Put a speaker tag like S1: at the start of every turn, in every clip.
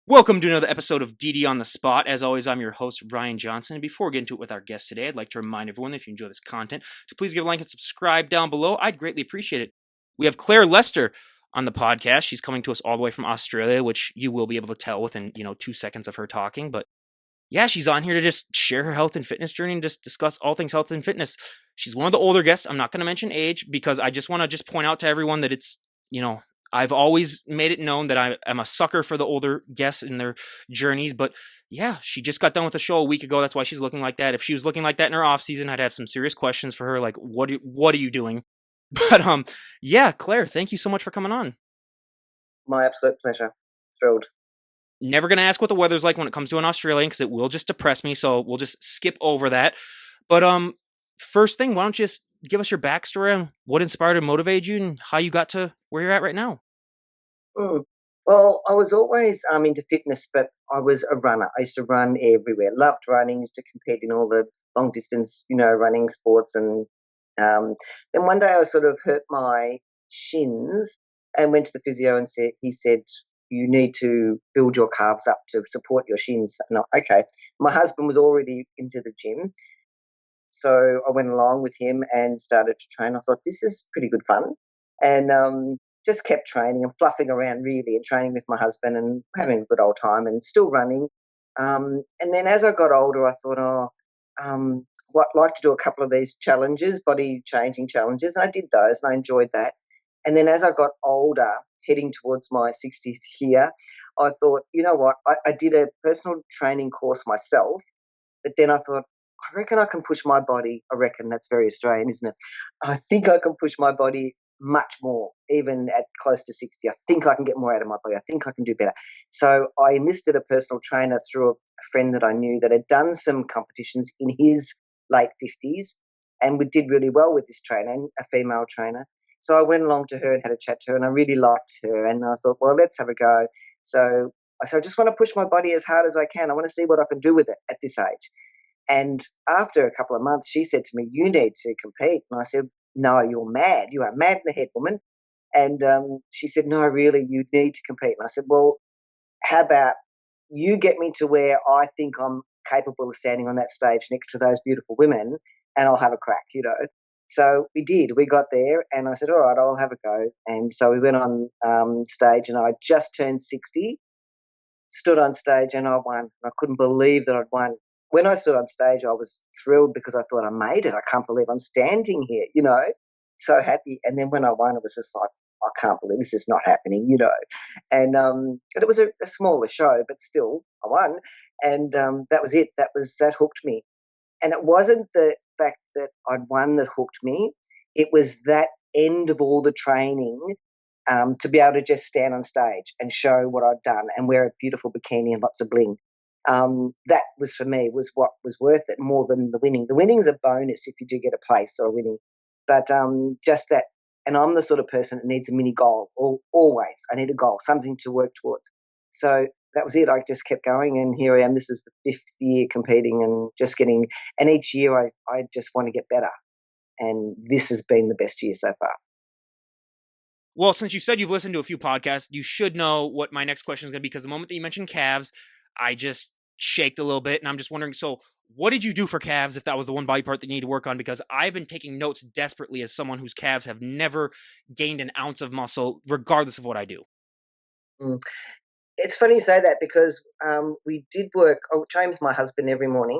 S1: Welcome to another episode of DD on the Spot. As always, I'm your host, Ryan Johnson. And before we get into it with our guest today, I'd like to remind everyone that if you enjoy this content, to please give a like and subscribe down below. I'd greatly appreciate it. We have Clare Lester on the podcast. She's coming to us all the way from Australia, which you will be able to tell within, 2 seconds of her talking. But yeah, she's on here to just share her health and fitness journey and just discuss all things health and fitness. She's one of the older guests. I'm not going to mention age because I just want to just point out to everyone that it's, I've always made it known that I am a sucker for the older guests and their journeys. But yeah, she just got done with the show a week ago. That's why she's looking like that. If she was looking like that in her off season, I'd have some serious questions for her, like what are you doing? But yeah, Claire, thank you so much for coming on.
S2: My absolute pleasure. Thrilled.
S1: Never going to ask what the weather's like when it comes to an Australian because it will just depress me. So we'll just skip over that. But first thing, why don't you just give us your backstory on what inspired and motivated you and how you got to where you're at right now?
S2: Mm. Well, I was always into fitness, but I was a runner. I used to run everywhere. Loved running. Used to compete in all the long distance, running sports. And then one day I sort of hurt my shins and went to the physio and he said, you need to build your calves up to support your shins. And okay. My husband was already into the gym, so I went along with him and started to train. I thought, this is pretty good fun. And just kept training and fluffing around really and training with my husband and having a good old time and still running. And then as I got older, I thought, I'd like to do a couple of these challenges, body changing challenges. And I did those and I enjoyed that. And then as I got older, heading towards my 60th year, I thought, you know what, I did a personal training course myself, but then I thought, I reckon I can push my body. I reckon that's very Australian, isn't it? I think I can push my body much more, even at close to 60. I think I can get more out of my body. I think I can do better. So I enlisted a personal trainer through a friend that I knew that had done some competitions in his late 50s, and we did really well with this trainer, a female trainer. So I went along to her and had a chat to her, and I really liked her. And I thought, well, let's have a go. So I said, I just want to push my body as hard as I can. I want to see what I can do with it at this age. And after a couple of months, she said to me, you need to compete. And I said, no, you're mad. You are mad in the head, woman. And she said, no, really, you need to compete. And I said, well, how about you get me to where I think I'm capable of standing on that stage next to those beautiful women, and I'll have a crack. So we did. We got there, and I said, all right, I'll have a go. And so we went on stage, and I just turned 60, stood on stage, and I won. I couldn't believe that I'd won. When I stood on stage, I was thrilled because I thought I made it. I can't believe I'm standing here, so happy. And then when I won, it was just like, I can't believe this is not happening. And it was a smaller show, but still, I won. And that was it. That hooked me. And it wasn't the fact that I'd won that hooked me. It was that end of all the training, to be able to just stand on stage and show what I'd done and wear a beautiful bikini and lots of bling. That was for me was what was worth it more than the winning. The winning's a bonus if you do get a place or a winning, but just that. And I'm the sort of person that needs a mini goal. Always, I need a goal, something to work towards. So that was it. I just kept going, and here I am. This is the 5th year competing, and just getting. And each year, I just want to get better, and this has been the best year so far.
S1: Well, since you said you've listened to a few podcasts, you should know what my next question is going to be because the moment that you mentioned calves, I just shaked a little bit, and I'm just wondering, so what did you do for calves if that was the one body part that you need to work on? Because I've been taking notes desperately as someone whose calves have never gained an ounce of muscle, regardless of what I do.
S2: Mm. It's funny you say that because we did work. I train with my husband every morning.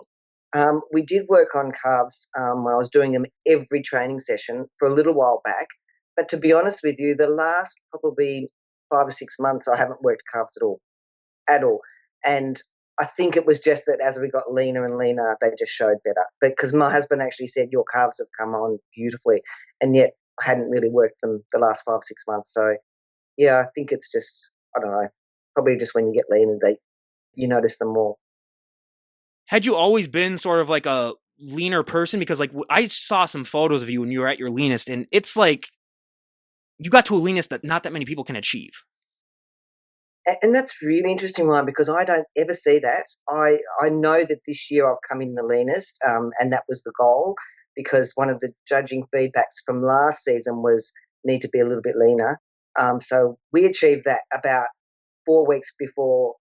S2: We did work on calves when I was doing them every training session for a little while back. But to be honest with you, the last probably 5 or 6 months, I haven't worked calves at all. And I think it was just that as we got leaner and leaner, they just showed better. Because my husband actually said, your calves have come on beautifully. And yet I hadn't really worked them the last 5 or 6 months. So, yeah, I think it's just, I don't know, probably just when you get leaner, you notice them more.
S1: Had you always been sort of like a leaner person? Because like I saw some photos of you when you were at your leanest, and it's like you got to a leanest that not that many people can achieve.
S2: And that's really interesting, Ryan, because I don't ever see that. I know that this year I've come in the leanest, and that was the goal, because one of the judging feedbacks from last season was need to be a little bit leaner. So we achieved that about 4 weeks before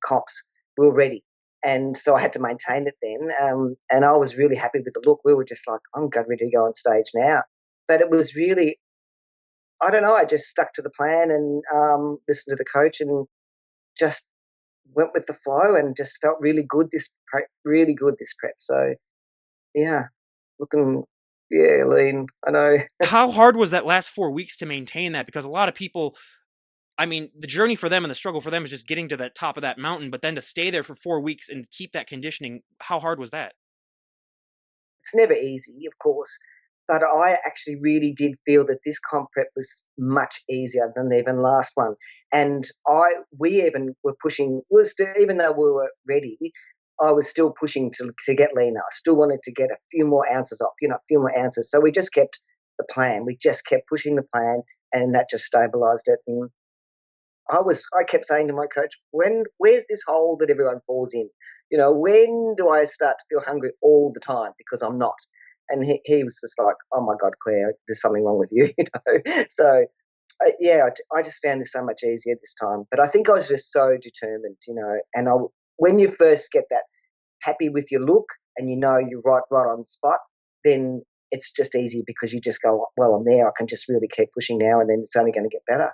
S2: comps, we were ready. And so I had to maintain it then. And I was really happy with the look. We were just like, I'm ready to go on stage now. But it was really, I don't know, I just stuck to the plan and listened to the coach and just went with the flow and just felt really good this prep, really good this prep. So yeah, looking lean. I know.
S1: How hard was that last 4 weeks to maintain that? Because a lot of people, I mean, the journey for them and the struggle for them is just getting to the top of that mountain, but then to stay there for 4 weeks and keep that conditioning, how hard was that?
S2: It's never easy, of course, but I actually really did feel that this comp prep was much easier than the even last one. And we even were pushing, even though we were ready, I was still pushing to get leaner. I still wanted to get a few more ounces off, a few more ounces. So we just kept the plan. We just kept pushing the plan, and that just stabilized it. And I kept saying to my coach, where's this hole that everyone falls in? When do I start to feel hungry all the time? Because I'm not. And he was just like, oh my God, Claire, there's something wrong with you, So I just found this so much easier this time. But I think I was just so determined, and when you first get that happy with your look and you're right on the spot, then it's just easy because you just go, well, I'm there. I can just really keep pushing now, and then it's only going to get better.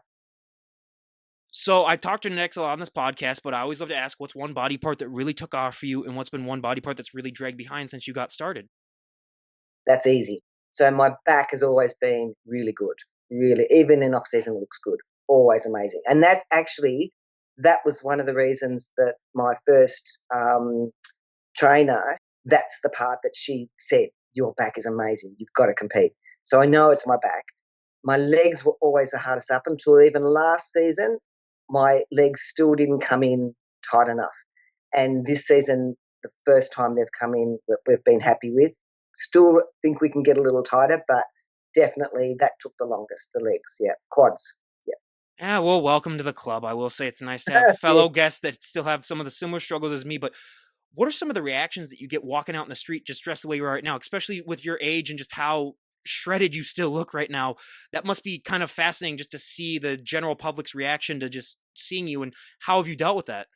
S1: So I've talked to Nick a lot on this podcast, but I always love to ask what's one body part that really took off for you and what's been one body part that's really dragged behind since you got started?
S2: That's easy. So my back has always been really good, really, even in off season, looks good, always amazing. And that was one of the reasons that my first trainer, that's the part that she said, your back is amazing. You've got to compete. So I know it's my back. My legs were always the hardest up until even last season. My legs still didn't come in tight enough. And this season, the first time they've come in, we've been happy with. Still think we can get a little tighter, but definitely that took the longest, the legs, quads.
S1: Yeah, well, welcome to the club. I will say it's nice to have
S2: Yeah.
S1: fellow guests that still have some of the similar struggles as me, but what are some of the reactions that you get walking out in the street just dressed the way you are right now, especially with your age and just how shredded you still look right now? That must be kind of fascinating just to see the general public's reaction to just seeing you, and how have you dealt with that?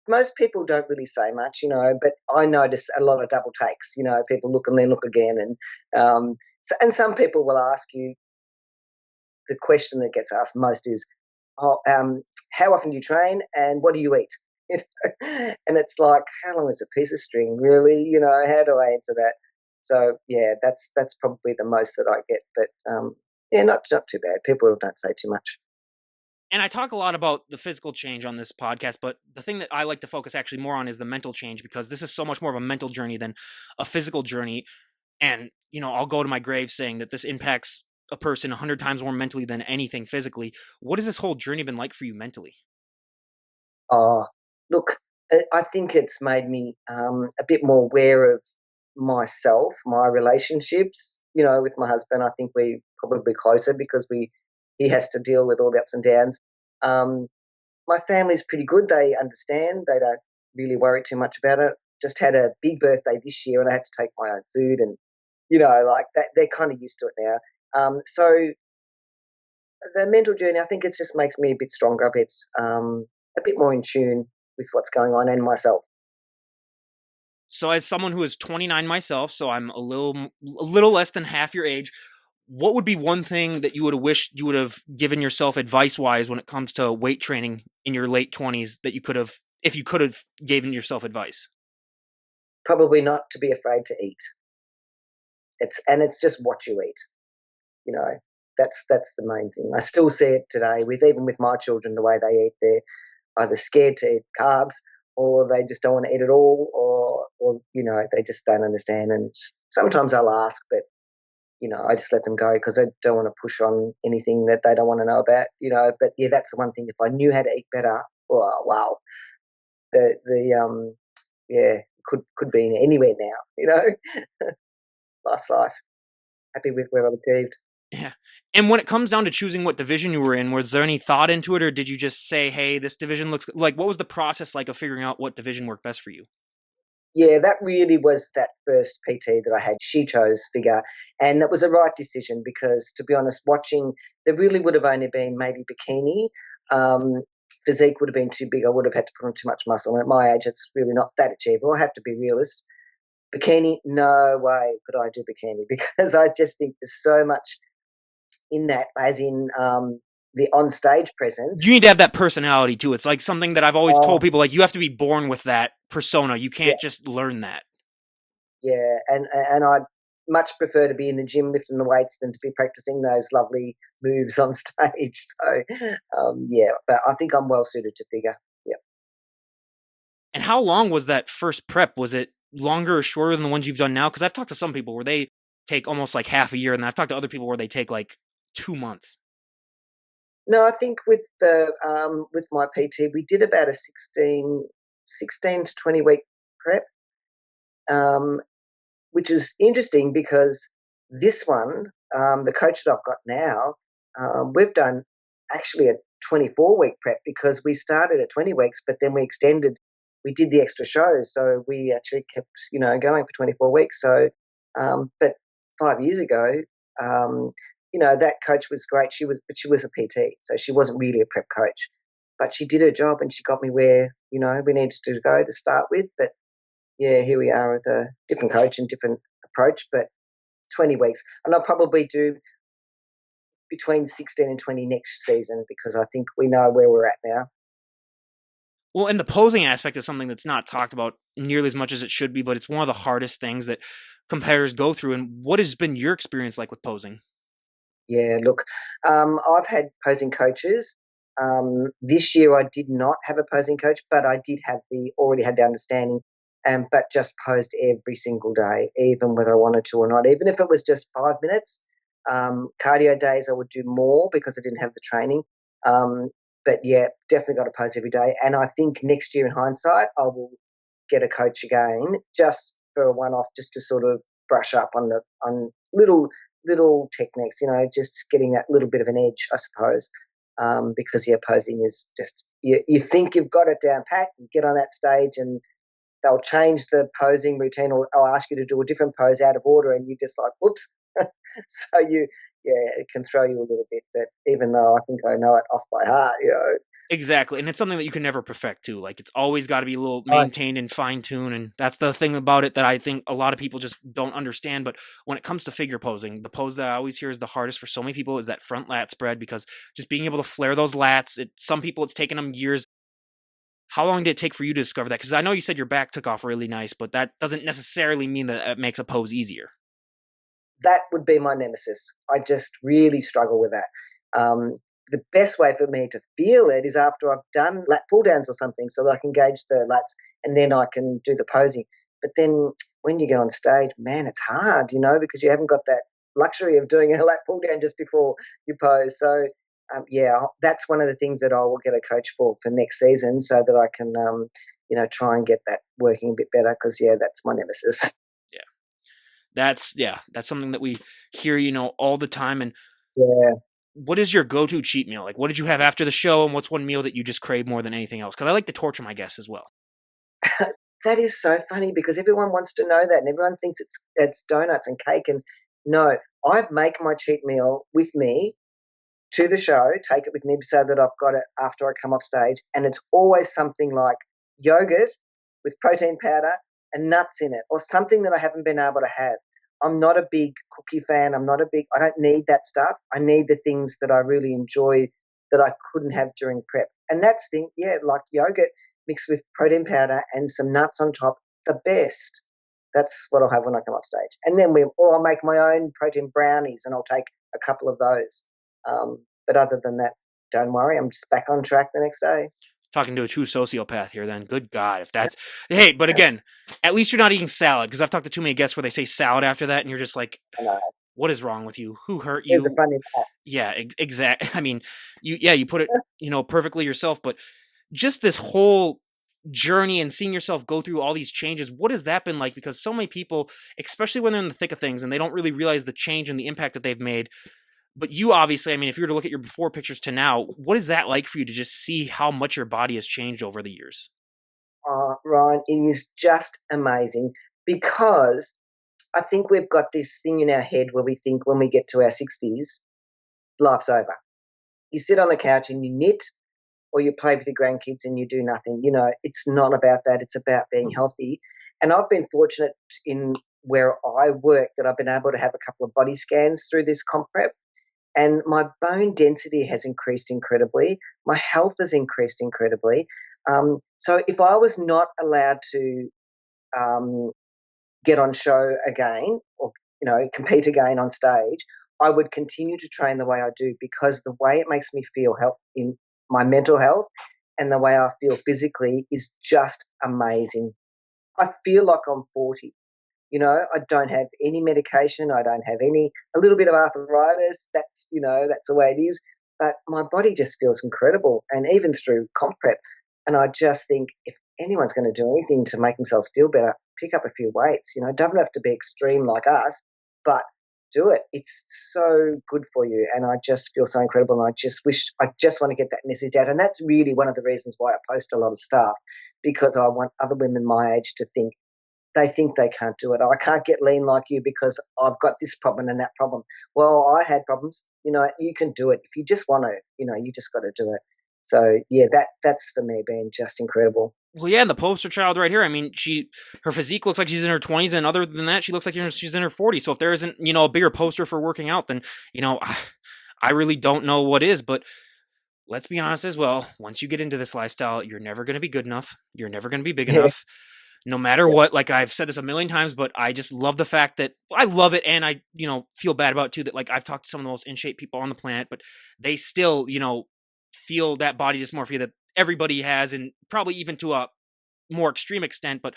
S2: Most people don't really say much, but I notice a lot of double takes. People look and then look again, and some people will ask you. The question that gets asked most is, "Oh, how often do you train, and what do you eat?" And it's like, how long is a piece of string, really? How do I answer that? So yeah, that's probably the most that I get, but not too bad. People don't say too much.
S1: And I talk a lot about the physical change on this podcast, but the thing that I like to focus actually more on is the mental change, because this is so much more of a mental journey than a physical journey. And, I'll go to my grave saying that this impacts a person 100 times more mentally than anything physically. What has this whole journey been like for you mentally?
S2: Oh, look, I think it's made me a bit more aware of myself, my relationships. With my husband, I think we're probably closer because he has to deal with all the ups and downs. Um, my family's pretty good. They understand. They don't really worry too much about it. Just had a big birthday this year, and I had to take my own food, and like that. They're kind of used to it now. So the mental journey, I think it just makes me a bit stronger, a bit more in tune with what's going on and myself.
S1: So, as someone who is 29 myself, so I'm a little less than half your age, what would be one thing that you would have wished you would have given yourself advice wise when it comes to weight training in your late 20s that you could have, if you could have given yourself advice?
S2: Probably not to be afraid to eat. It's just what you eat. You know, that's the main thing. I still see it today even with my children, the way they eat. They're either scared to eat carbs, or they just don't want to eat at all, or they just don't understand. And sometimes I'll ask, but I just let them go because I don't want to push on anything that they don't want to know about. But yeah, that's the one thing. If I knew how to eat better, oh wow, the yeah, could be anywhere now. Last life, happy with where I've achieved.
S1: Yeah. And when it comes down to choosing what division you were in, was there any thought into it, or did you just say, "Hey, this division looks like"? What was the process like of figuring out what division worked best for you?
S2: Yeah, that really was that first PT that I had. She chose figure, and it was a right decision because, to be honest, watching there really would have only been maybe bikini. Um, physique would have been too big. I would have had to put on too much muscle. And at my age, it's really not that achievable. I have to be realist. Bikini, no way could I do bikini because I just think there's so much in that, as in the on-stage
S1: You
S2: presence.
S1: need to have that personality too. It's like something that I've always
S2: Oh,
S1: told people, like you have to be born with that persona. You
S2: yeah,
S1: can't just learn that.
S2: yeah, and I'd much prefer to be in the gym lifting the weights than to be practicing those lovely moves on stage. So, yeah, but I think I'm well suited to figure. Yeah.
S1: And how long was that first prep? Was it longer or shorter than the ones you've done now? Because I've talked to some people where they take almost like half a year, and I've talked to other people where they take like 2 months.
S2: No, I think with my PT, we did about a 16 to 20 week prep, um, which is interesting because this one, the coach that I've got now, we've done actually a 24-week prep because we started at 20 weeks, but then we extended, we did the extra shows. So we actually kept, going for 24 weeks. So, but 5 years ago, um, that coach was great. But she was a PT. So she wasn't really a prep coach, but she did her job and she got me where, we needed to go to start with. But yeah, here we are with a different coach and different approach, but 20 weeks. And I'll probably do between 16 and 20 next season because I think we know where we're at now.
S1: Well, and the posing aspect is something that's not talked about nearly as much as it should be, but it's one of the hardest things that competitors go through. And what has been your experience like with posing?
S2: Yeah, look, I've had posing coaches. This year I did not have a posing coach, but I did have already had the understanding, but just posed every single day, even whether I wanted to or not, even if it was just 5 minutes. Cardio days I would do more because I didn't have the training. Um, but yeah, definitely got to pose every day. And I think next year in hindsight, I will get a coach again just for a one off, just to sort of brush up on little techniques, just getting that little bit of an edge, I suppose. Because yeah, posing is just you think you've got it down pat, you get on that stage and they'll change the posing routine or I'll ask you to do a different pose out of order and you just like, whoops. So it can throw you a little bit, but even though I think I know it off by heart.
S1: Exactly. And it's something that you can never perfect too. Like it's always got to be a little
S2: I,
S1: maintained and fine tuned. And that's the thing about it that I think a lot of people just don't understand. But when it comes to figure posing, the pose that I always hear is the hardest for so many people is that front lat spread because just being able to flare those lats, some people it's taken them years. How long did it take for you to discover that? Because I know you said your back took off really nice, but that doesn't necessarily mean that it makes a pose easier.
S2: that would be my nemesis. I just really struggle with that. The best way for me to feel it is after I've done lat pull downs or something so that I can gauge the lats and then I can do the posing. But then when you get on stage, man, it's hard, because you haven't got that luxury of doing a lat pull down just before you pose. So, yeah, that's one of the things that I will get a coach for next season so that I can, try and get that working a bit better because, yeah, that's my nemesis.
S1: That's something that we hear, all the time. And
S2: Yeah.
S1: what is your go-to cheat meal? Like, what did you have after the show, and what's one meal that you just crave more than anything else? Because I like to torture my guests as well.
S2: That is so funny because everyone wants to know that and everyone thinks it's donuts and cake. And no, I make my cheat meal with me to the show, take it with me so that I've got it after I come off stage. And it's always something like yogurt with protein powder and nuts in it or something that I haven't been able to have. I'm not a big cookie fan. I don't need that stuff. I need the things that I really enjoy that I couldn't have during prep. And that's like yogurt mixed with protein powder and some nuts on top, the best. That's what I'll have when I come off stage. And then or I'll make my own protein brownies and I'll take a couple of those. But other than that, don't worry, I'm just back on track the next day.
S1: Talking to a true sociopath here, then. Good God, if that's hey, but again, at least you're not eating salad because I've talked to too many guests where they say salad after that, and you're just like,
S2: I know.
S1: what is wrong with you? Who hurt
S2: There's the
S1: you?
S2: fun in that.
S1: Yeah, exact. I mean, you put it, perfectly yourself, but just this whole journey and seeing yourself go through all these changes, what has that been like? Because so many people, especially when they're in the thick of things and they don't really realize the change and the impact that they've made. But you obviously, I mean, if you were to look at your before pictures to now, what is that like for you to just see how much your body has changed over the years?
S2: Ryan, it is just amazing because I think we've got this thing in our head where we think when we get to our 60s, life's over. You sit on the couch and you knit or you play with your grandkids and you do nothing. You know, it's not about that. It's about being healthy. And I've been fortunate in where I work that I've been able to have a couple of body scans through this comp prep, and my bone density has increased incredibly. My health has increased incredibly. So if I was not allowed to um, get on show again or compete again on stage, I would continue to train the way I do, because the way it makes me feel health in my mental health and the way I feel physically is just amazing. I feel like I'm 40. I don't have any medication. I don't have a little bit of arthritis. That's the way it is. But my body just feels incredible. And even through comp prep, and I just think if anyone's going to do anything to make themselves feel better, pick up a few weights. It doesn't have to be extreme like us, but do it. It's so good for you. And I just feel so incredible. And I just want to get that message out. And that's really one of the reasons why I post a lot of stuff, because I want other women my age to think, they think they can't do it. Oh, I can't get lean like you because I've got this problem and that problem. Well, I had problems. You can do it if you just want to. You just got to do it. So yeah, that's for me been just incredible.
S1: Well, yeah, and the poster child right here. I mean, her physique looks like she's in her 20s, and other than that, she looks like she's in her 40s. So if there isn't, a bigger poster for working out, then I really don't know what is. But let's be honest as well. Once you get into this lifestyle, you're never going to be good enough. You're never going to be big
S2: Yeah,
S1: enough. No matter what, like I've said this a million times, but I just love the fact that I love it, and I, feel bad about it too, that like I've talked to some of the most in shape people on the planet, but they still, feel that body dysmorphia that everybody has, and probably even to a more extreme extent. But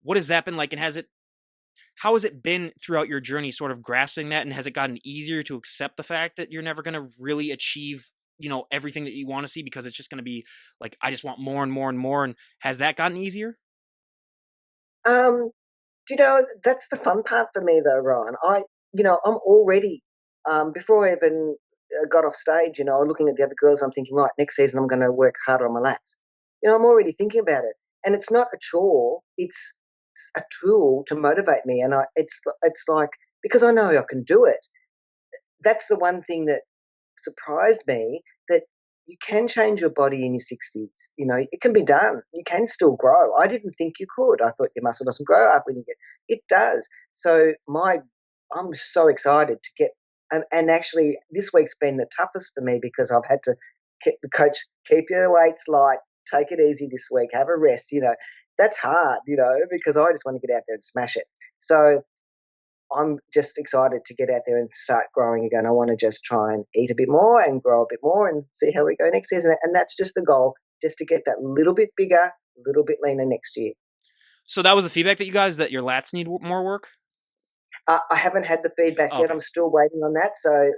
S1: what has that been like, and how has it been throughout your journey, sort of grasping that, and has it gotten easier to accept the fact that you're never going to really achieve, everything that you want to see, because it's just going to be like, I just want more and more and more, and has that gotten easier?
S2: Um, that's the fun part for me though, Ryan. I'm already, before I even got off stage, looking at the other girls, I'm thinking, right, next season I'm going to work harder on my lats. I'm already thinking about it, and it's not a chore. It's a tool to motivate me, and it's like, because I know I can do it. That's the one thing that surprised me, that you can change your body in your 60s. It can be done. You can still grow. I didn't think you could. I thought your muscle doesn't grow up when you get it. Does. So I'm so excited to get, and actually this week's been the toughest for me, because I've had to keep the coach, keep your weights light, take it easy this week, have a rest. That's hard, because I just want to get out there and smash it. So I'm just excited to get out there and start growing again. I want to just try and eat a bit more and grow a bit more and see how we go next season. And that's just the goal, just to get that little bit bigger, a little bit leaner next year.
S1: So that was the feedback that you got, is that your lats need more work?
S2: I haven't had the feedback
S1: Oh,
S2: yet.
S1: okay.
S2: I'm still waiting on that. So,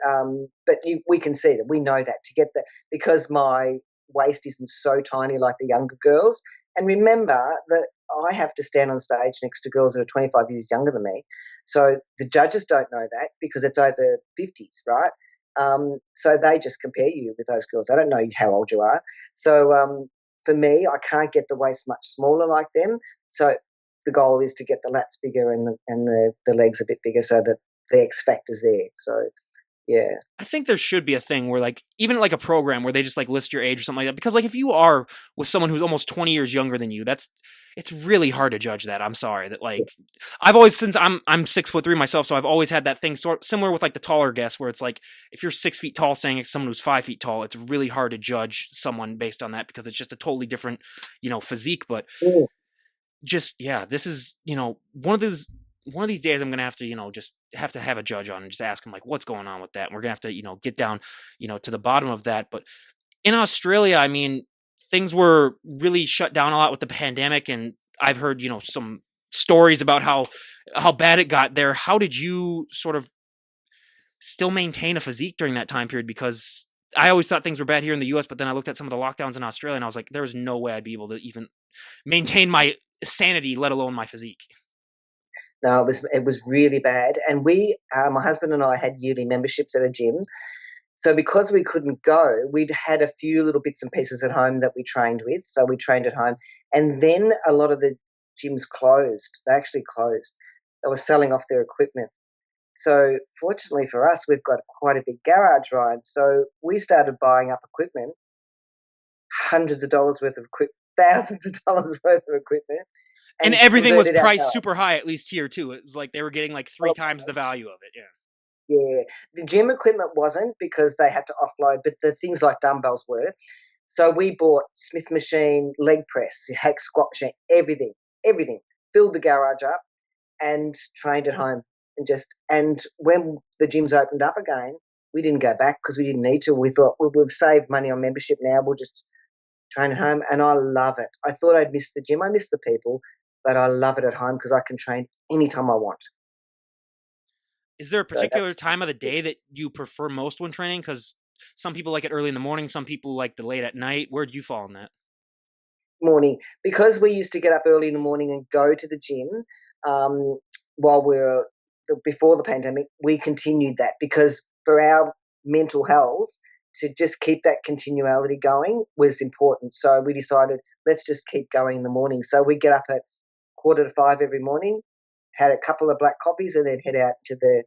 S2: but we can see that. We know that to get that, because my waist isn't so tiny like the younger girls. And remember that I have to stand on stage next to girls that are 25 years younger than me. So the judges don't know that, because it's over 50s, right? So they just compare you with those girls. They don't know how old you are. So for me, I can't get the waist much smaller like them. So the goal is to get the lats bigger and the legs a bit bigger, so that the X factor's there. So yeah.
S1: I think there should be a thing where, like, even like a program where they just like list your age or something like that. Because like if you are with someone who's almost 20 years younger than you, it's really hard to judge that. I'm sorry that, like, I've always, since I'm 6'3" myself, so I've always had that thing sort similar with like the taller guests, where it's like if you're 6 feet tall saying it's someone who's 5 feet tall, it's really hard to judge someone based on that, because it's just a totally different, physique. But
S2: Yeah.
S1: just, yeah, this is, one of these days I'm gonna have to, just have a judge on and just ask him like what's going on with that. And we're gonna have to, get down, to the bottom of that. But in Australia, I mean, things were really shut down a lot with the pandemic, and I've heard, some stories about how bad it got there. How did you sort of still maintain a physique during that time period? Because I always thought things were bad here in the US, but then I looked at some of the lockdowns in Australia and I was like, there's no way I'd be able to even maintain my sanity, let alone my physique.
S2: No, it was really bad, and my husband and I had yearly memberships at a gym. So because we couldn't go, we'd had a few little bits and pieces at home that we trained with. So we trained at home, and then a lot of the gyms closed. They actually closed. They were selling off their equipment. So fortunately for us, we've got quite a big garage, right? So we started buying up equipment hundreds of dollars worth of equipment, thousands of dollars worth of equipment,
S1: And
S2: and
S1: everything was
S2: converted our
S1: priced
S2: garage.
S1: super high, at least here too. It was like they were getting like three
S2: Well,
S1: times the value of it. Yeah.
S2: yeah, the gym equipment wasn't because they had to offload, but the things like dumbbells were. So we bought Smith machine, leg press, hack squat machine, everything. Filled the garage up and trained at home, and when the gyms opened up again, we didn't go back because we didn't need to. We thought, well, we've saved money on membership now. We'll just train at home, and I love it. I thought I'd miss the gym. I miss the people, but I love it at home because I can train anytime I want.
S1: Is there a
S2: So
S1: particular
S2: that's
S1: time of the day that you prefer most when training? Because some people like it early in the morning, some people like the late at night. Where do you fall in that?
S2: morning because we used to get up early in the morning and go to the gym um, while we're before the pandemic. We continued that because for our mental health to just keep that continuality going was important. So we decided let's just keep going in the morning. So we get up at 4:45 every morning, had a couple of black coffees, and then head out to the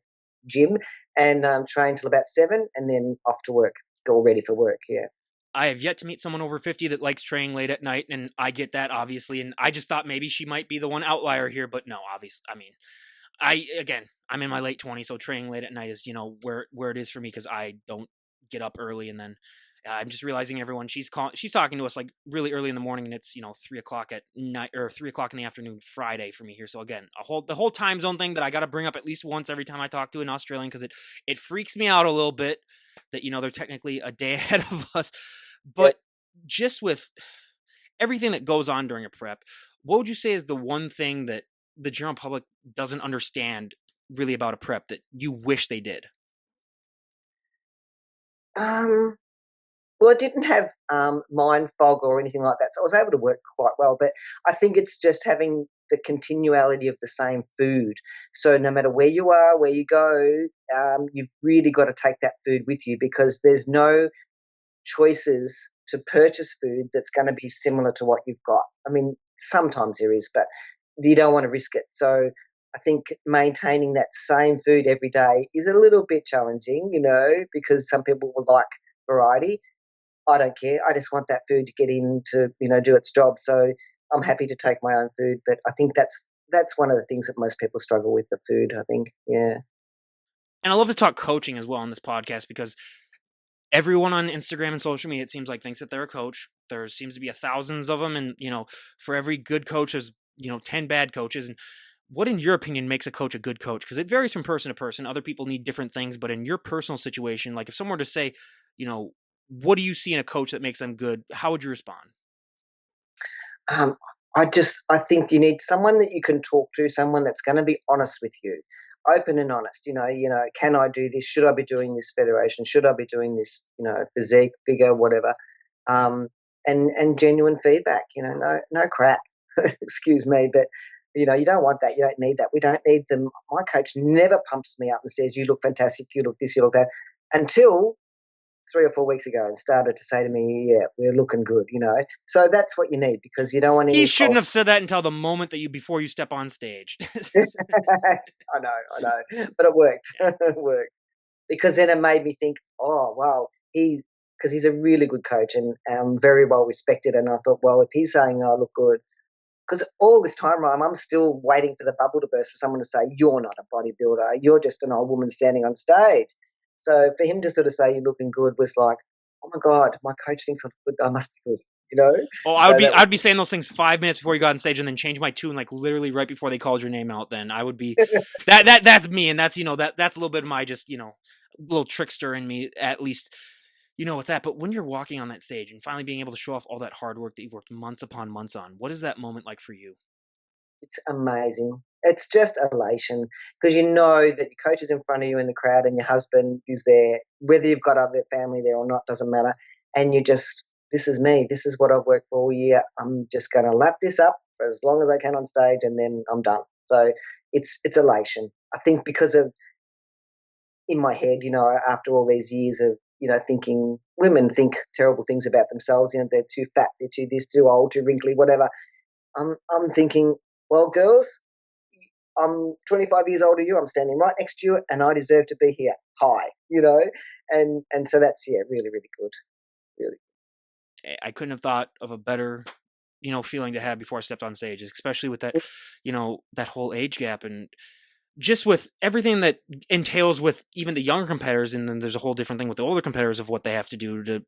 S2: gym and train till about 7, and then off to work, go ready for work. Yeah.
S1: I have yet to meet someone over 50 that likes training late at night, and I get that, obviously. And I just thought maybe she might be the one outlier here, but no, obviously. I mean, I'm in my late 20s, so training late at night is, where it is for me because I don't get up early. And then I'm just realizing everyone she's talking to us like really early in the morning, and it's 3 o'clock at night or 3 o'clock in the afternoon Friday for me here. So again, the whole time zone thing that I got to bring up at least once every time I talk to an Australian because it freaks me out a little bit that they're technically a day ahead of us.
S2: Yep.
S1: But just with everything that goes on during a prep, what would you say is the one thing that the general public doesn't understand really about a prep that you wish they did?
S2: Um, Well, I didn't have mind fog or anything like that, so I was able to work quite well. But I think it's just having the continuality of the same food. So no matter where you are, where you go, you've really got to take that food with you because there's no choices to purchase food that's going to be similar to what you've got. I mean, sometimes there is, but you don't want to risk it. So I think maintaining that same food every day is a little bit challenging, because some people will like variety. I don't care. I just want that food to get in to, do its job. So I'm happy to take my own food. But I think that's one of the things that most people struggle with, the food, I think. Yeah.
S1: And I love to talk coaching as well on this podcast because everyone on Instagram and social media, it seems like, thinks that they're a coach. There seems to be thousands of them. And, for every good coach, there's, 10 bad coaches. And what, in your opinion, makes a coach a good coach? Because it varies from person to person. Other people need different things. But in your personal situation, like if someone were to say, what do you see in a coach that makes them good? How would you respond?
S2: Um, I think you need someone that you can talk to, someone that's going to be honest with you, open and honest. Can I do this? Should I be doing this federation? Should I be doing this? Physique, figure, whatever. Um, and genuine feedback. No crap. Excuse me, but you don't want that. You don't need that. We don't need them. My coach never pumps me up and says, "You look fantastic. You look this. You look that," until 3 or 4 weeks ago and started to say to me, "Yeah, we're looking good." So that's what you need because you don't want
S1: He
S2: any
S1: shouldn't have
S2: false.
S1: said that until the moment before you step on stage.
S2: I know, but it worked. It worked because then it made me think, oh wow, because he's a really good coach and very well respected. And I thought, well, if he's saying I look good, because all this time, Ryan, I'm still waiting for the bubble to burst for someone to say, you're not a bodybuilder, you're just an old woman standing on stage. So for him to sort of say you're looking good was like, oh my God, my coach thinks I look good, I must be good.
S1: Oh,
S2: So that
S1: I'd
S2: was,
S1: be saying those things 5 minutes before you got on stage, and then change my tune like literally right before they called your name out. Then I would be that's me, and that's that's a little bit of my just little trickster in me at least. With that, but when you're walking on that stage and finally being able to show off all that hard work that you've worked months upon months on, what is that moment like for you?
S2: it's amazing. It's just elation because you know that your coach is in front of you in the crowd and your husband is there, whether you've got other family there or not, doesn't matter. And you just, this is me. This is what I've worked for all year. I'm just going to lap this up for as long as I can on stage and then I'm done. So it's elation. I think because of in my head, after all these years of, thinking women think terrible things about themselves, they're too fat, they're too this, too old, too wrinkly, whatever. I'm thinking, well, girls, I'm 25 years older than you. I'm standing right next to you, and I deserve to be here. Hi. And so that's really really good, really.
S1: I couldn't have thought of a better, feeling to have before I stepped on stage, especially with that, that whole age gap, and just with everything that entails with even the younger competitors. And then there's a whole different thing with the older competitors of what they have to do to,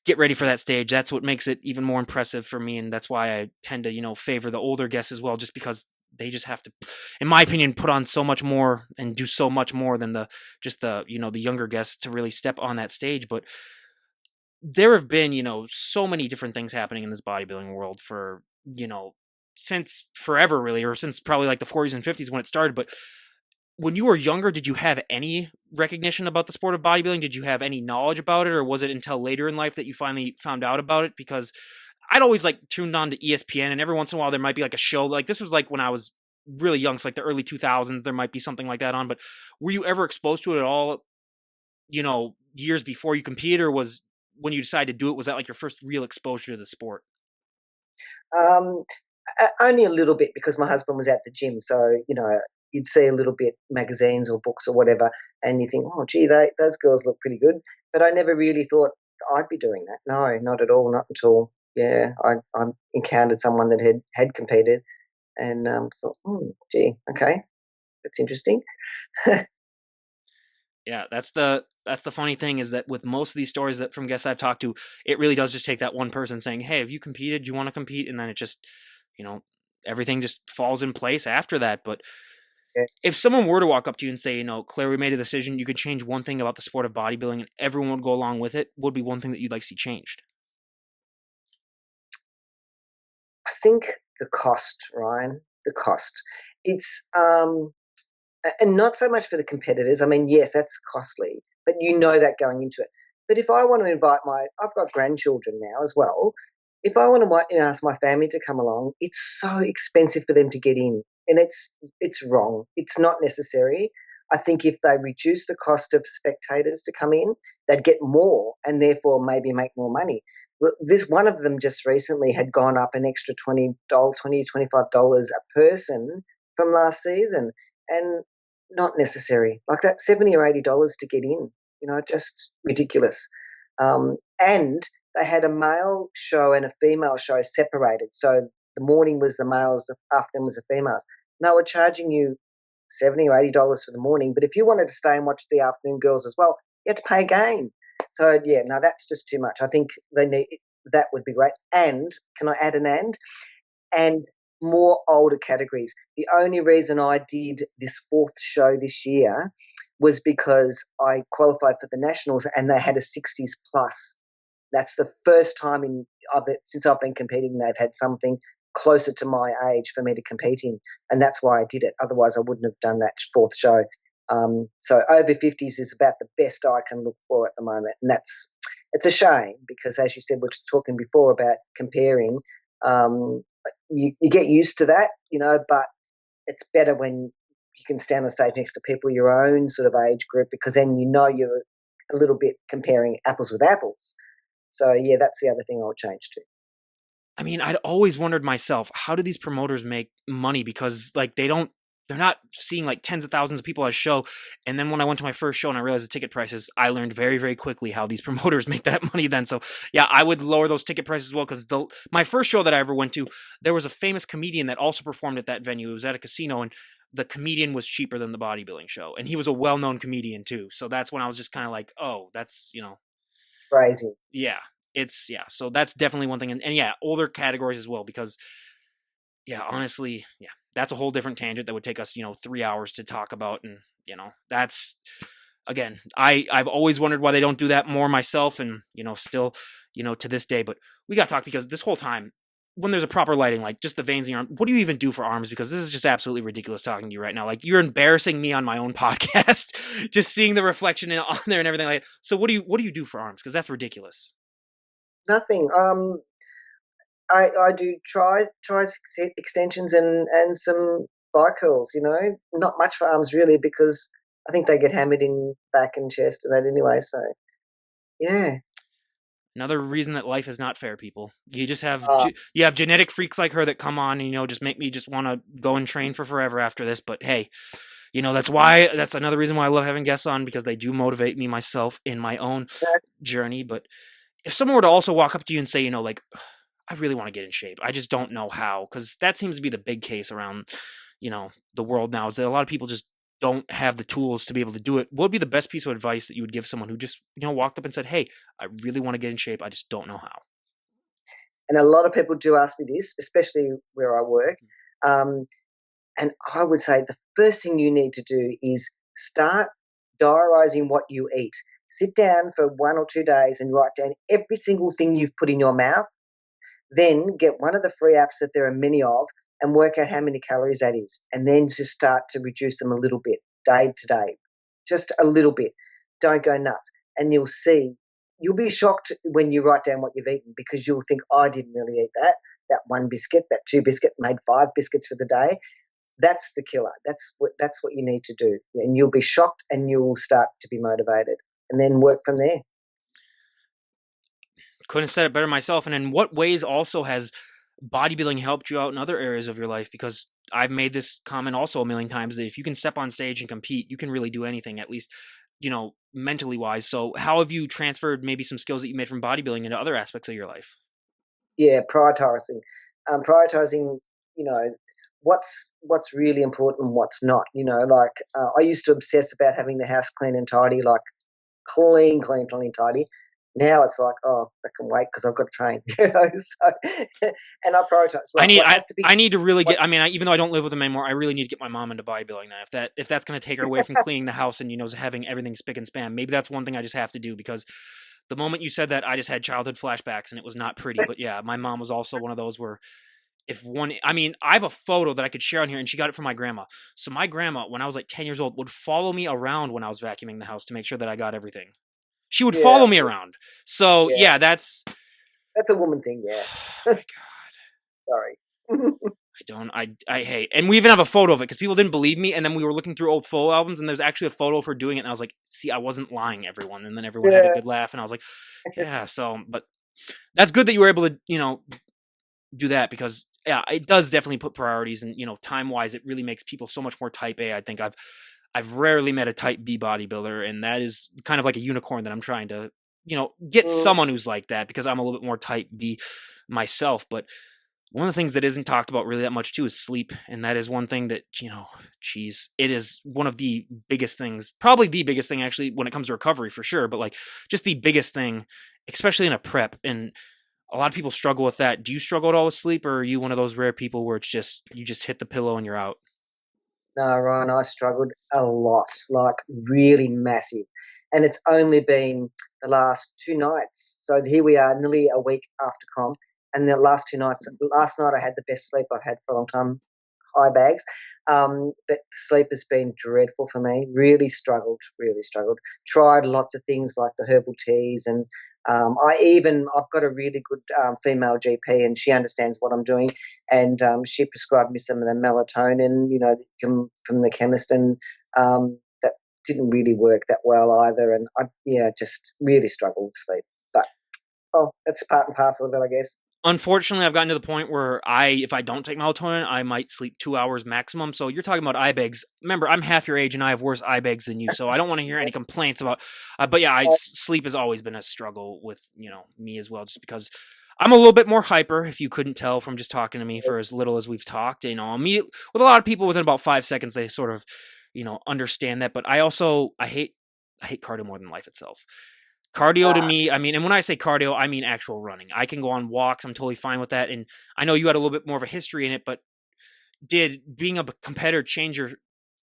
S1: get ready for that stage. That's what makes it even more impressive for me. And that's why I tend to, favor the older guests as well, just because they just have to, in my opinion, put on so much more and do so much more than the younger guests to really step on that stage. But there have been, so many different things happening in this bodybuilding world for, since forever really, or since probably like the 40s and 50s when it started. But when you were younger, did you have any recognition about the sport of bodybuilding? Did you have any knowledge about it, or was it until later in life that you finally found out about it? Because I'd always like tuned on to ESPN, and every once in a while there might be like a show. Like this was like when I was really young, so like the early 2000s, there might be something like that on. But were you ever exposed to it at all, years before you competed, or was when you decided to do it, was that like your first real exposure to the sport?
S2: Um, Only a little bit because my husband was at the gym, so you'd see a little bit magazines or books or whatever, and you think, oh, gee, those girls look pretty good. But I never really thought I'd be doing that. No, not at all. Not until I encountered someone that had competed, and thought, gee, okay, that's interesting.
S1: Yeah, that's the funny thing, is that with most of these stories that from guests I've talked to, it really does just take that one person saying, "Hey, have you competed? Do you want to compete?" And then it just, you know, everything just falls in place after that. But
S2: Yeah.
S1: if someone were to walk up to you and say, "Claire, we made a decision. You could change one thing about the sport of bodybuilding, and everyone would go along with it," what would be one thing that you'd like to see changed?
S2: I think the cost, Ryan, the cost. It's and not so much for the competitors. I mean, yes, that's costly, but that going into it. But if I want to invite I've got grandchildren now as well. If I want to ask my family to come along, it's so expensive for them to get in, and it's wrong. It's not necessary. I think if they reduce the cost of spectators to come in, they'd get more and therefore maybe make more money. This one of them just recently had gone up an extra $25 a person from last season, and not necessary. Like that $70 or $80 to get in, just ridiculous. And they had a male show and a female show separated. So the morning was the males, the afternoon was the females. And they were charging you $70 or $80 for the morning, but if you wanted to stay and watch the afternoon girls as well, you had to pay again. So yeah, no, that's just too much. I think they need that would be great. And can I add an and? And more older categories. The only reason I did this fourth show this year was because I qualified for the nationals and they had a 60s plus. That's the first time since I've been competing they've had something closer to my age for me to compete in, and that's why I did it. Otherwise, I wouldn't have done that fourth show. So over 50s is about the best I can look for at the moment, and it's a shame because, as you said, we were talking before about comparing. Um, you get used to that, but it's better when you can stand on stage next to people your own sort of age group, because then you're a little bit comparing apples with apples. So yeah, that's the other thing I would change to.
S1: I mean, I'd always wondered myself, how do these promoters make money? Because like they're not seeing like tens of thousands of people at a show. And then when I went to my first show and I realized the ticket prices, I learned very, very quickly how these promoters make that money then. So yeah, I would lower those ticket prices as well. Because my first show that I ever went to, there was a famous comedian that also performed at that venue. It was at a casino, and the comedian was cheaper than the bodybuilding show. And he was a well-known comedian too. So that's when I was just kind of like, oh, that's,
S2: Crazy.
S1: yeah, yeah. So that's definitely one thing. And yeah, older categories as well, because yeah, honestly, yeah, that's a whole different tangent that would take us, 3 hours to talk about. And, that's, again, I've always wondered why they don't do that more myself. And, still, to this day, but we got to talk, because this whole time, when there's a proper lighting, like just the veins in your arm, what do you even do for arms? Because this is just absolutely ridiculous talking to you right now. Like, you're embarrassing me on my own podcast, just seeing the reflection on there and everything like that. So what do you do for arms? Because that's ridiculous.
S2: Nothing. I do try extensions and some bike curls. Not much for arms really, because I think they get hammered in back and chest and that anyway. So yeah.
S1: Another reason that life is not fair, people. You just have
S2: Uh,
S1: you have genetic freaks like her that come on and just make me just want to go and train for forever after this. But hey, that's another reason why I love having guests on, because they do motivate me myself in my own journey. But if someone were to also walk up to you and say, like, I really want to get in shape, I just don't know how, because that seems to be the big case around, the world now, is that a lot of people just don't have the tools to be able to do it. What would be the best piece of advice that you would give someone who just, walked up and said, hey, I really want to get in shape, I just don't know how?
S2: And a lot of people do ask me this, especially where I work. Um, and I would say the first thing you need to do is start diarising what you eat. Sit down for 1 or 2 days and write down every single thing you've put in your mouth. Then get one of the free apps that there are many of and work out how many calories that is. And then just start to reduce them a little bit, day to day, just a little bit. Don't go nuts. And you'll see, you'll be shocked when you write down what you've eaten, because you'll think, I didn't really eat that. That one biscuit, that two biscuit, made 5 biscuits for the day. That's the killer. That's what you need to do. And you'll be shocked and you'll start to be motivated and then work from there.
S1: Couldn't have said it better myself. And in what ways also has bodybuilding helped you out in other areas of your life? Because I've made this comment also a million times, that if you can step on stage and compete, you can really do anything, at least, mentally wise. So how have you transferred maybe some skills that you made from bodybuilding into other aspects of your life?
S2: Yeah, prioritizing. Prioritizing, you know, what's really important and what's not. Like I used to obsess about having the house clean and tidy, like clean, clean, clean, tidy. Now it's like, oh, that can wait because I've got to train. So, and I prioritize.
S1: I
S2: Right,
S1: need
S2: what
S1: I,
S2: has to be
S1: I need to really
S2: what?
S1: get. I mean, even though I don't live with them anymore, I really need to get my mom into bodybuilding. Then, if that's going to take her away from cleaning the house and having everything spick and span, maybe that's one thing I just have to do. Because the moment you said that, I just had childhood flashbacks, and it was not pretty. But yeah, my mom was also one of those where, if one, I mean, I have a photo that I could share on here, and she got it from my grandma. So my grandma, when I was like 10 years old, would follow me around when I was vacuuming the house to make sure that I got everything. She would
S2: Yeah,
S1: follow me around. So
S2: yeah,
S1: yeah, that's.
S2: that's a woman thing. Yeah,
S1: Oh my god.
S2: sorry.
S1: I hate, and we even have a photo of it because people didn't believe me. And then we were looking through old photo albums, and there's actually a photo of her doing it. And I was like, see, I wasn't lying, everyone. And then everyone had a
S2: Yeah.
S1: good laugh. And I was like, yeah, so, but that's good that you were able to, do that, because yeah, it does definitely put priorities, and, time wise, it really makes people so much more type A. I think I've rarely met a type B bodybuilder, and that is kind of like a unicorn that I'm trying to, get
S2: Mm,
S1: someone who's like that, because I'm a little bit more type B myself. But one of the things that isn't talked about really that much too is sleep. And that is one thing that, geez, it is one of the biggest things, probably the biggest thing actually, when it comes to recovery for sure, but like just the biggest thing, especially in a prep. And a lot of people struggle with that. Do you struggle at all with sleep, or are you one of those rare people where it's just, you just hit the pillow and you're out?
S2: no, Ryan, I struggled a lot, like really massive. And it's only been the last 2 nights. So here we are, nearly a week after comp. And the last 2 nights, last night I had the best sleep I've had for a long time, high bags. But sleep has been dreadful for me. Really struggled, really struggled. Tried lots of things like the herbal teas, and I've got a really good female GP, and she understands what I'm doing, and she prescribed me some of the melatonin, from the chemist, and that didn't really work that well either. And just really struggled with sleep. But that's part and parcel of it, I guess.
S1: Unfortunately, I've gotten to the point where if I don't take melatonin, I might sleep 2 hours maximum. So you're talking about eye bags. Remember, I'm half your age and I have worse eye bags than you. So I don't want to hear any complaints about. But yeah, sleep has always been a struggle with me as well, just because I'm a little bit more hyper. If you couldn't tell from just talking to me for as little as we've talked, immediately with a lot of people within about 5 seconds they sort of understand that. But I hate cardio more than life itself. Cardio to
S2: Uh,
S1: me, I mean, and when I say cardio, I mean actual running. I can go on walks. I'm totally fine with that. And I know you had a little bit more of a history in it, but did being a competitor change your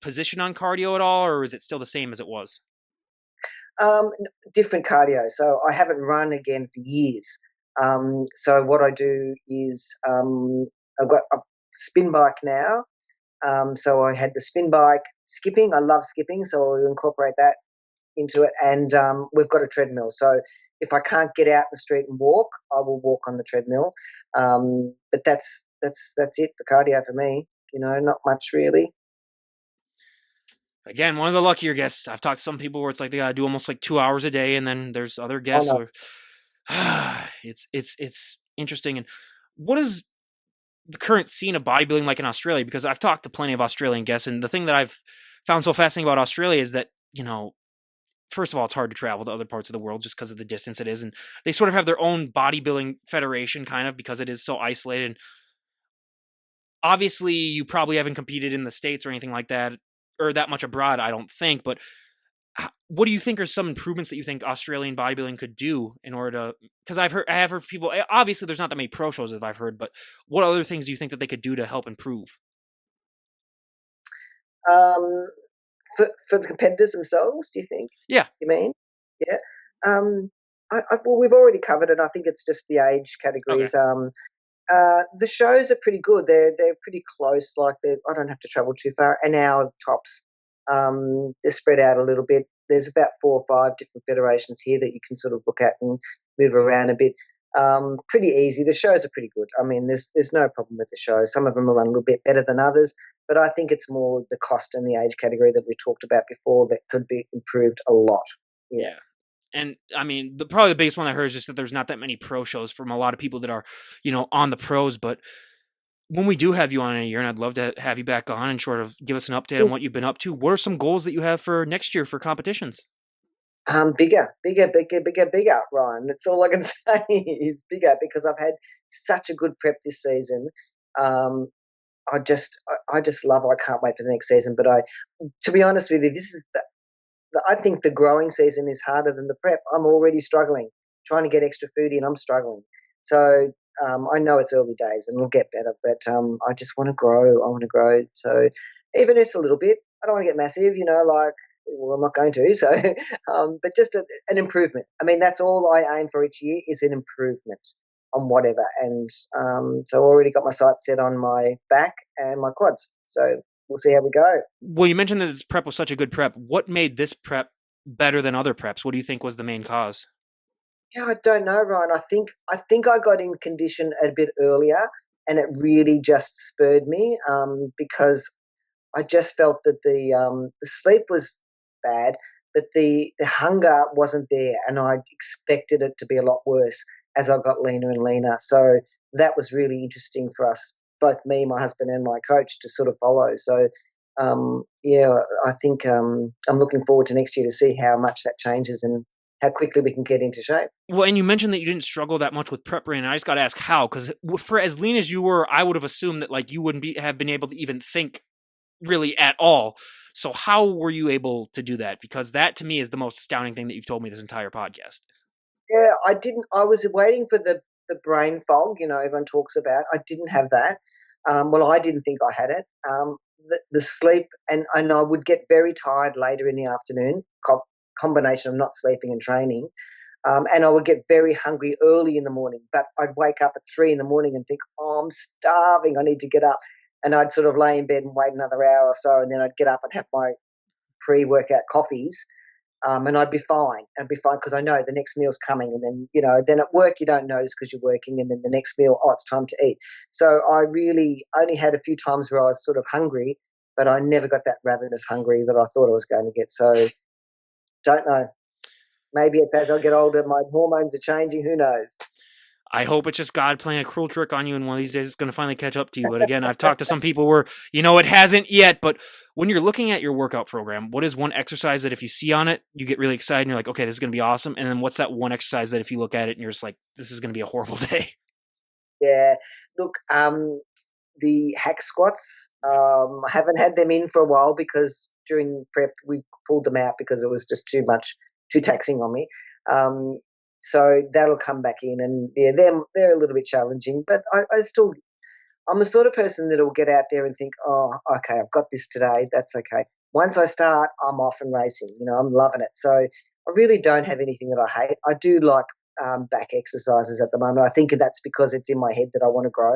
S1: position on cardio at all, or is it still the same as it was?
S2: Different cardio. So I haven't run again for years. So what I do is I've got a spin bike now. So I had the spin bike, skipping. I love skipping, so I incorporate that into it. And we've got a treadmill. So if I can't get out in the street and walk, I will walk on the treadmill. But that's it for cardio for me. Not much really.
S1: Again, one of the luckier guests. I've talked to some people where it's like they gotta do almost like 2 hours a day, and then there's other
S2: Oh
S1: guests
S2: no.
S1: where it's interesting. And what is the current scene of bodybuilding like in Australia? Because I've talked to plenty of Australian guests, and the thing that I've found so fascinating about Australia is that first of all, it's hard to travel to other parts of the world just because of the distance it is. And they sort of have their own bodybuilding federation kind of because it is so isolated. And obviously, you probably haven't competed in the States or anything like that or that much abroad, I don't think. But what do you think are some improvements that you think Australian bodybuilding could do in order to? Because I have heard people. Obviously, there's not that many pro shows as I've heard, but what other things do you think that they could do to help improve?
S2: Um, for the competitors themselves, do you think?
S1: Yeah.
S2: You mean? Yeah. Um, well, we've already covered it. I think it's just the age
S1: Okay.
S2: categories. The shows are pretty good. They're pretty close. Like I don't have to travel too far. An hour tops. They're spread out a little bit. There's about 4 or 5 different federations here that you can sort of look at and move around a bit. Pretty easy. The shows are pretty good. I mean, there's no problem with the shows. Some of them are run a little bit better than others, but I think it's more the cost and the age category that we talked about before that could be improved a lot. Yeah.
S1: Yeah. And I mean, probably the biggest one I heard is just that there's not that many pro shows from a lot of people that are, on the pros. But when we do have you on in a year, and I'd love to have you back on and sort of give us an update on what you've been up to. What are some goals that you have for next year for competitions?
S2: Bigger, Ryan. That's all I can say is bigger because I've had such a good prep this season. Um, I just love. I can't wait for the next season. But to be honest with you, this is I think the growing season is harder than the prep. I'm already struggling trying to get extra food in. I'm struggling. So I know it's early days and it'll get better, but I just want to grow. I want to grow. So even if it's a little bit, I don't want to get massive, like, well, I'm not going to. So, but just an improvement. I mean, that's all I aim for each year is an improvement on whatever. And so I already got my sights set on my back and my quads. So we'll see how we go.
S1: Well, you mentioned that this prep was such a good prep. What made this prep better than other preps? What do you think was the main cause?
S2: Yeah, I don't know, Ryan. I think I got in condition a bit earlier, and it really just spurred me because I just felt that the sleep was bad, but the hunger wasn't there, and I expected it to be a lot worse as I got leaner and leaner. So that was really interesting for us, both me, my husband, and my coach, to sort of follow. So yeah, I think I'm looking forward to next year to see how much that changes and how quickly we can get into shape.
S1: Well, and you mentioned that you didn't struggle that much with prep brain. And I just got to ask how, because for as lean as you were, I would have assumed that like you wouldn't have been able to even think really at all. So how were you able to do that? Because that to me is the most astounding thing that you've told me this entire podcast.
S2: Yeah, I didn't. I was waiting for the brain fog. Everyone talks about. I didn't have that. Well, I didn't think I had it. The sleep and I would get very tired later in the afternoon. Combination of not sleeping and training. And I would get very hungry early in the morning. But I'd wake up at 3 in the morning and think, "Oh, I'm starving. I need to get up." And I'd sort of lay in bed and wait another hour or so, and then I'd get up and have my pre-workout coffees, and I'd be fine. I'd be fine because I know the next meal's coming, and then then at work you don't notice because you're working, and then the next meal, oh, it's time to eat. So I really only had a few times where I was sort of hungry, but I never got that ravenous hungry that I thought I was going to get. So don't know. Maybe it's as I get older, my hormones are changing. Who knows?
S1: I hope it's just God playing a cruel trick on you, and one of these days it's going to finally catch up to you. But again, I've talked to some people where, it hasn't yet. But when you're looking at your workout program, what is one exercise that if you see on it, you get really excited and you're like, okay, this is going to be awesome? And then what's that one exercise that if you look at it and you're just like, this is going to be a horrible day?
S2: Yeah. Look, the hack squats, I haven't had them in for a while because during prep we pulled them out because it was just too taxing on me. Um, so that'll come back in, and yeah, they're a little bit challenging, but I still I'm the sort of person that'll get out there and think, oh, okay, I've got this today. That's okay. Once I start, I'm off and racing. I'm loving it. So I really don't have anything that I hate. I do like back exercises at the moment. I think that's because it's in my head that I want to grow.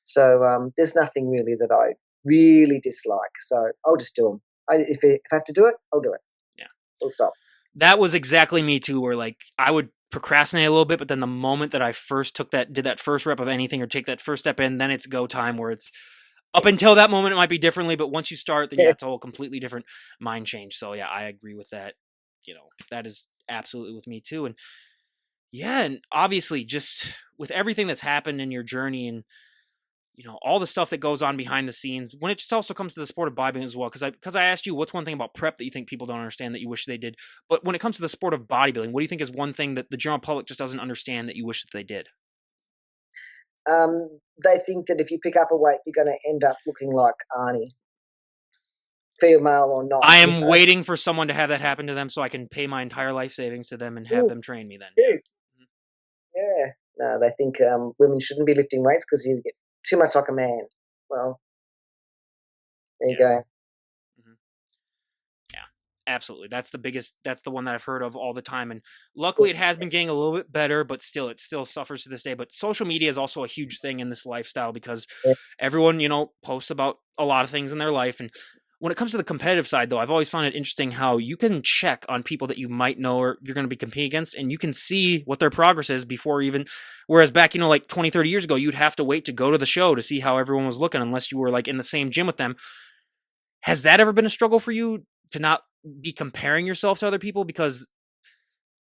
S2: So there's nothing really that I really dislike. So I'll just do them. If I have to do it, I'll do it.
S1: Yeah.
S2: Full stop.
S1: That was exactly me too, where like I would procrastinate a little bit, but then the moment that I first did that first rep of anything or take that first step in, then it's go time where it's up until that moment, it might be differently, but once you start, then yeah, it's a whole completely different mind change. So yeah, I agree with that. That is absolutely with me too. And yeah, and obviously just with everything that's happened in your journey and all the stuff that goes on behind the scenes when it just also comes to the sport of bodybuilding as well. Because I asked you what's one thing about prep that you think people don't understand that you wish they did, but when it comes to the sport of bodybuilding, what do you think is one thing that the general public just doesn't understand that you wish that they did?
S2: They think that if you pick up a weight, you're going to end up looking like Arnie, female or not.
S1: I am waiting for someone to have that happen to them so I can pay my entire life savings to them and have them train me then. Yeah.
S2: Yeah. No, they think women shouldn't be lifting weights because you get too much like a man. Well, there you go.
S1: Mhm. Yeah, absolutely. That's the one that I've heard of all the time. And luckily it has been getting a little bit better, but still, it still suffers to this day. But social media is also a huge thing in this lifestyle because
S2: Yeah.
S1: everyone, posts about a lot of things in their life. And when it comes to the competitive side, though, I've always found it interesting how you can check on people that you might know or you're going to be competing against, and you can see what their progress is before even. Whereas back, like 20, 30 years ago, you'd have to wait to go to the show to see how everyone was looking unless you were like in the same gym with them. Has that ever been a struggle for you to not be comparing yourself to other people? Because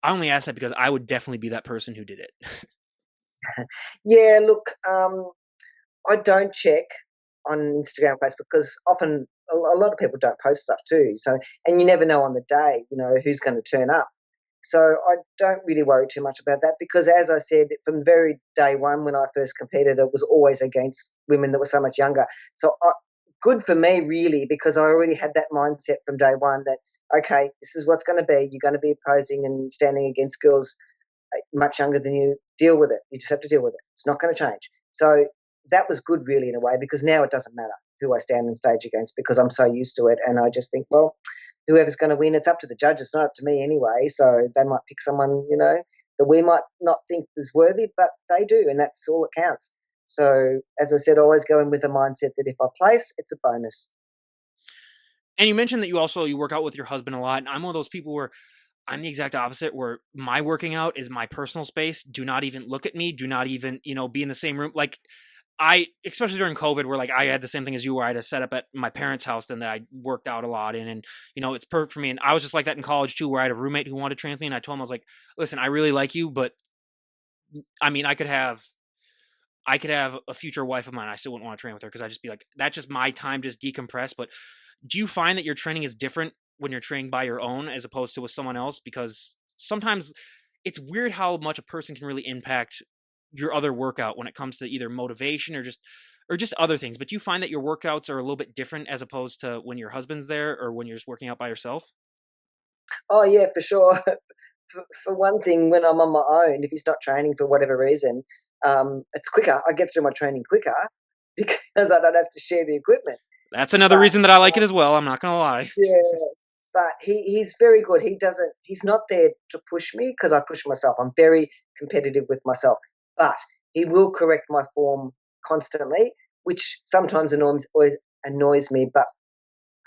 S1: I only ask that because I would definitely be that person who did it.
S2: Yeah, look, I don't check on Instagram, Facebook because often a lot of people don't post stuff too. So, and you never know on the day, who's going to turn up. So I don't really worry too much about that because, as I said, from very day one when I first competed, it was always against women that were so much younger. So good for me, really, because I already had that mindset from day one that, okay, this is what's going to be. You're going to be opposing and standing against girls much younger than you. Deal with it. You just have to deal with it. It's not going to change. So that was good, really, in a way, because now it doesn't matter who I stand on stage against because I'm so used to it. And I just think, well, whoever's going to win, it's up to the judges, not up to me anyway. So they might pick someone, that we might not think is worthy, but they do, and that's all that counts. So, as I said, always go in with the mindset that if I place, it's a bonus.
S1: And you mentioned that you work out with your husband a lot. And I'm one of those people where I'm the exact opposite, where my working out is my personal space. Do not even look at me. Do not even, be in the same room. Like especially during COVID, where like I had the same thing as you, where I had to set up at my parents' house, then that I worked out a lot in, and it's perfect for me. And I was just like that in college too, where I had a roommate who wanted to train with me, and I told him I was like, listen, I really like you, but I mean, I could have a future wife of mine. I still wouldn't want to train with her because I just be like, that's just my time, just decompress. But do you find that your training is different when you're training by your own as opposed to with someone else? Because sometimes it's weird how much a person can really impact your other workout when it comes to either motivation or just other things. But do you find that your workouts are a little bit different as opposed to when your husband's there or when you're just working out by yourself?
S2: Oh, yeah, for sure. For one thing, when I'm on my own, if he's not training for whatever reason, it's quicker. I get through my training quicker because I don't have to share the equipment.
S1: That's another
S2: But
S1: reason that I like it as well. I'm not gonna lie.
S2: yeah, but he's very good. He's not there to push me because I push myself. I'm very competitive with myself, but he will correct my form constantly, which sometimes annoys me, but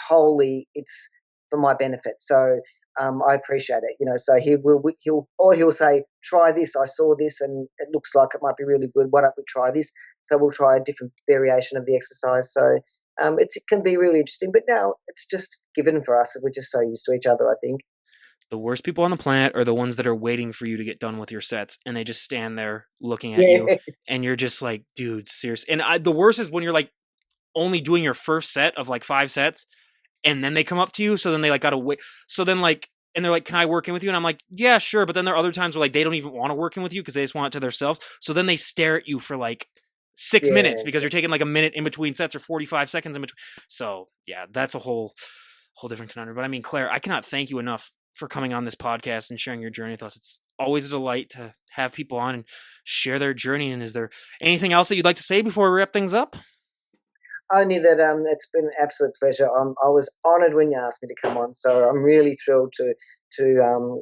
S2: wholly it's for my benefit. So I appreciate it. So he'll say, try this. I saw this and it looks like it might be really good. Why don't we try this? So we'll try a different variation of the exercise. So it can be really interesting, but now it's just given for us. We're just so used to each other, I think.
S1: The worst people on the planet are the ones that are waiting for you to get done with your sets and they just stand there looking at you
S2: Yeah,
S1: and you're just like, dude, seriously. And the worst is when you're like only doing your first set of like 5 sets and then they come up to you. So then they like got to wait. So then like, and they're like, can I work in with you? And I'm like, yeah, sure. But then there are other times where like they don't even want to work in with you because they just want it to themselves. So then they stare at you for like 6 minutes
S2: yeah.
S1: because you're taking like a minute in between sets or 45 seconds in between. So yeah, that's a whole different conundrum. But I mean, Claire, I cannot thank you enough for coming on this podcast and sharing your journey with us. It's always a delight to have people on and share their journey. And is there anything else that you'd like to say before we wrap things up?
S2: Only that it's been an absolute pleasure. I was honoured when you asked me to come on, so I'm really thrilled to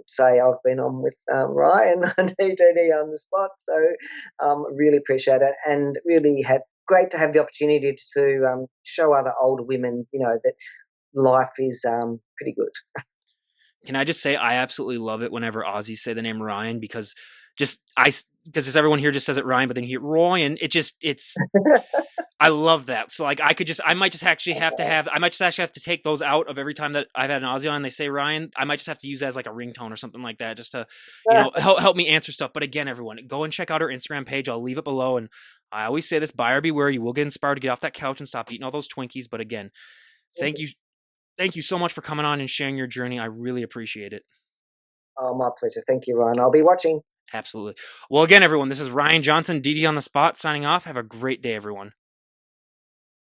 S2: say I've been on with Ryan on DDD on the spot. So really appreciate it, and really had great to have the opportunity to show other older women, that life is pretty good.
S1: Can I just say I absolutely love it whenever Aussies say the name Ryan because just everyone here just says it Ryan, but then you hear Roy and it's I love that. So like I might just actually have to have I might just actually have to take those out of every time that I've had an Aussie on and they say Ryan. I might just have to use that as like a ringtone or something like that, just to, help me answer stuff. But again, everyone, go and check out our Instagram page. I'll leave it below. And I always say this: buyer beware. You will get inspired to get off that couch and stop eating all those Twinkies. But again, thank you, thank you so much for coming on and sharing your journey. I really appreciate it.
S2: Oh, my pleasure. Thank you, Ryan. I'll be watching.
S1: Absolutely. Well, again, everyone, this is Ryan Johnson, DD on the spot, signing off. Have a great day, everyone.